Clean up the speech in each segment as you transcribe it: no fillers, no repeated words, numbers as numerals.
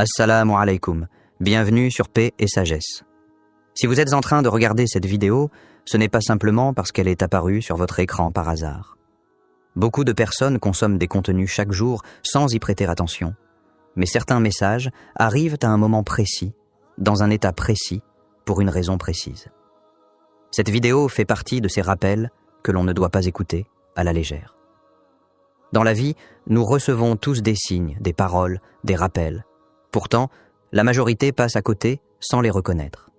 Assalamu alaikum, bienvenue sur Paix et Sagesse. Si vous êtes en train de regarder cette vidéo, ce n'est pas simplement parce qu'elle est apparue sur votre écran par hasard. Beaucoup de personnes consomment des contenus chaque jour sans y prêter attention, mais certains messages arrivent à un moment précis, dans un état précis, pour une raison précise. Cette vidéo fait partie de ces rappels que l'on ne doit pas écouter à la légère. Dans la vie, nous recevons tous des signes, des paroles, des rappels. Pourtant, la majorité passe à côté sans les reconnaître.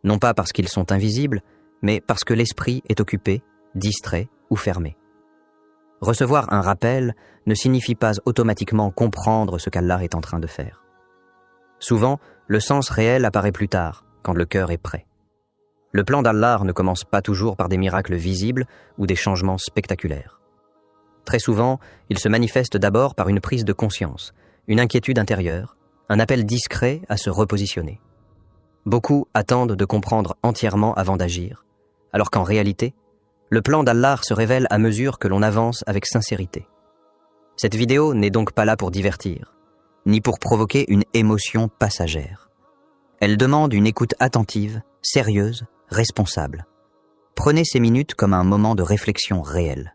Non pas parce qu'ils sont invisibles, mais parce que l'esprit est occupé, distrait ou fermé. Recevoir un rappel ne signifie pas automatiquement comprendre ce qu'Allah est en train de faire. Souvent, le sens réel apparaît plus tard, quand le cœur est prêt. Le plan d'Allah ne commence pas toujours par des miracles visibles ou des changements spectaculaires. Très souvent, il se manifeste d'abord par une prise de conscience, une inquiétude intérieure, un appel discret à se repositionner. Beaucoup attendent de comprendre entièrement avant d'agir, alors qu'en réalité, le plan d'Allah se révèle à mesure que l'on avance avec sincérité. Cette vidéo n'est donc pas là pour divertir, ni pour provoquer une émotion passagère. Elle demande une écoute attentive, sérieuse, responsable. Prenez ces minutes comme un moment de réflexion réelle.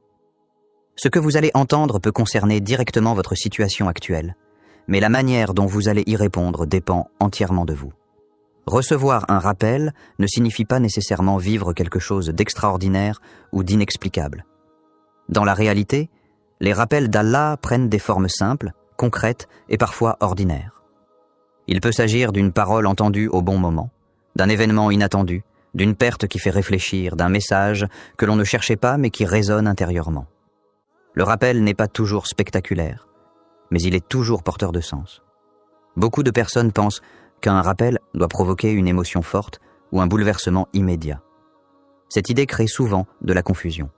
Ce que vous allez entendre peut concerner directement votre situation actuelle, mais la manière dont vous allez y répondre dépend entièrement de vous. Recevoir un rappel ne signifie pas nécessairement vivre quelque chose d'extraordinaire ou d'inexplicable. Dans la réalité, les rappels d'Allah prennent des formes simples, concrètes et parfois ordinaires. Il peut s'agir d'une parole entendue au bon moment, d'un événement inattendu, d'une perte qui fait réfléchir, d'un message que l'on ne cherchait pas mais qui résonne intérieurement. Le rappel n'est pas toujours spectaculaire, mais il est toujours porteur de sens. Beaucoup de personnes pensent qu'un rappel doit provoquer une émotion forte ou un bouleversement immédiat. Cette idée crée souvent de la confusion.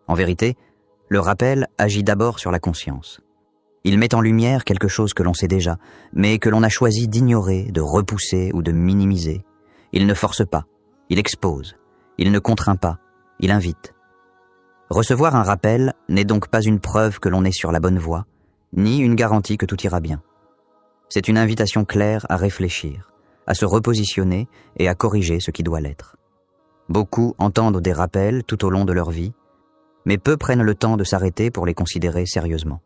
En vérité, le rappel agit d'abord sur la conscience. Il met en lumière quelque chose que l'on sait déjà, mais que l'on a choisi d'ignorer, de repousser ou de minimiser. Il ne force pas, il expose, il ne contraint pas, il invite. Recevoir un rappel n'est donc pas une preuve que l'on est sur la bonne voie, ni une garantie que tout ira bien. C'est une invitation claire à réfléchir, à se repositionner et à corriger ce qui doit l'être. Beaucoup entendent des rappels tout au long de leur vie, mais peu prennent le temps de s'arrêter pour les considérer sérieusement.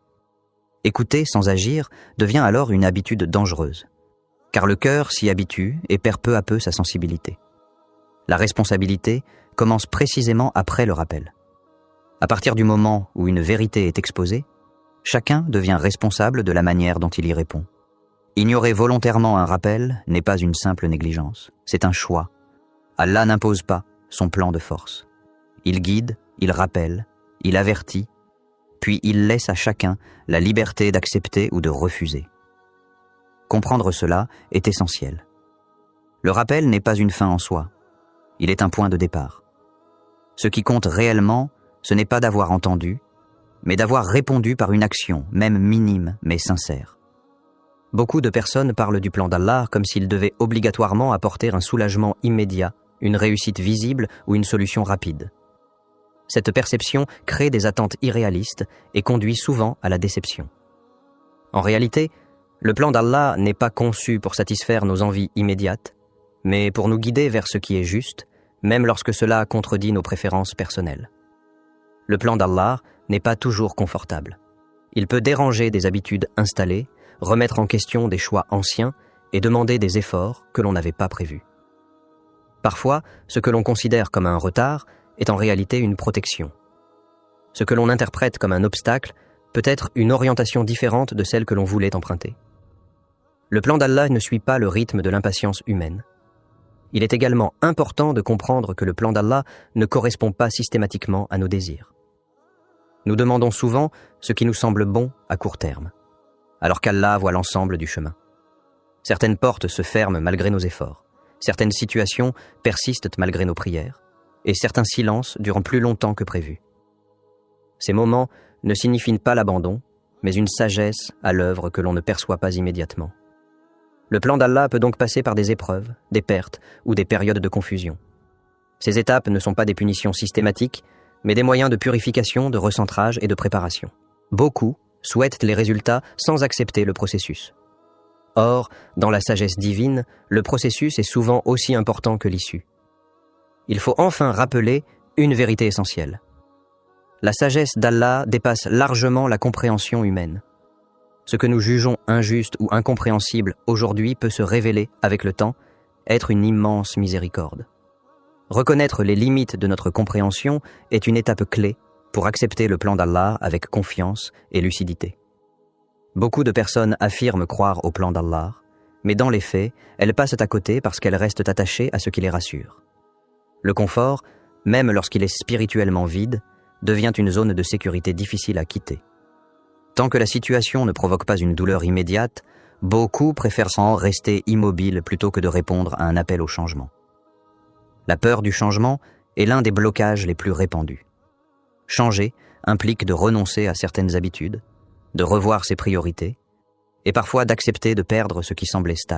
Écouter sans agir devient alors une habitude dangereuse, car le cœur s'y habitue et perd peu à peu sa sensibilité. La responsabilité commence précisément après le rappel. À partir du moment où une vérité est exposée, chacun devient responsable de la manière dont il y répond. Ignorer volontairement un rappel n'est pas une simple négligence, c'est un choix. Allah n'impose pas son plan de force. Il guide, il rappelle, il avertit, puis il laisse à chacun la liberté d'accepter ou de refuser. Comprendre cela est essentiel. Le rappel n'est pas une fin en soi, il est un point de départ. Ce qui compte réellement, ce n'est pas d'avoir entendu, mais d'avoir répondu par une action, même minime mais sincère. Beaucoup de personnes parlent du plan d'Allah comme s'il devait obligatoirement apporter un soulagement immédiat, une réussite visible ou une solution rapide. Cette perception crée des attentes irréalistes et conduit souvent à la déception. En réalité, le plan d'Allah n'est pas conçu pour satisfaire nos envies immédiates, mais pour nous guider vers ce qui est juste, même lorsque cela contredit nos préférences personnelles. Le plan d'Allah n'est pas toujours confortable. Il peut déranger des habitudes installées, remettre en question des choix anciens et demander des efforts que l'on n'avait pas prévus. Parfois, ce que l'on considère comme un retard est en réalité une protection. Ce que l'on interprète comme un obstacle peut être une orientation différente de celle que l'on voulait emprunter. Le plan d'Allah ne suit pas le rythme de l'impatience humaine. Il est également important de comprendre que le plan d'Allah ne correspond pas systématiquement à nos désirs. Nous demandons souvent ce qui nous semble bon à court terme, alors qu'Allah voit l'ensemble du chemin. Certaines portes se ferment malgré nos efforts, certaines situations persistent malgré nos prières, et certains silences durent plus longtemps que prévu. Ces moments ne signifient pas l'abandon, mais une sagesse à l'œuvre que l'on ne perçoit pas immédiatement. Le plan d'Allah peut donc passer par des épreuves, des pertes ou des périodes de confusion. Ces étapes ne sont pas des punitions systématiques, mais des moyens de purification, de recentrage et de préparation. Beaucoup souhaitent les résultats sans accepter le processus. Or, dans la sagesse divine, le processus est souvent aussi important que l'issue. Il faut enfin rappeler une vérité essentielle. La sagesse d'Allah dépasse largement la compréhension humaine. Ce que nous jugeons injuste ou incompréhensible aujourd'hui peut se révéler, avec le temps, être une immense miséricorde. Reconnaître les limites de notre compréhension est une étape clé pour accepter le plan d'Allah avec confiance et lucidité. Beaucoup de personnes affirment croire au plan d'Allah, mais dans les faits, elles passent à côté parce qu'elles restent attachées à ce qui les rassure. Le confort, même lorsqu'il est spirituellement vide, devient une zone de sécurité difficile à quitter. Tant que la situation ne provoque pas une douleur immédiate, beaucoup préfèrent s'en rester immobiles plutôt que de répondre à un appel au changement. La peur du changement est l'un des blocages les plus répandus. Changer implique de renoncer à certaines habitudes, de revoir ses priorités, et parfois d'accepter de perdre ce qui semblait stable.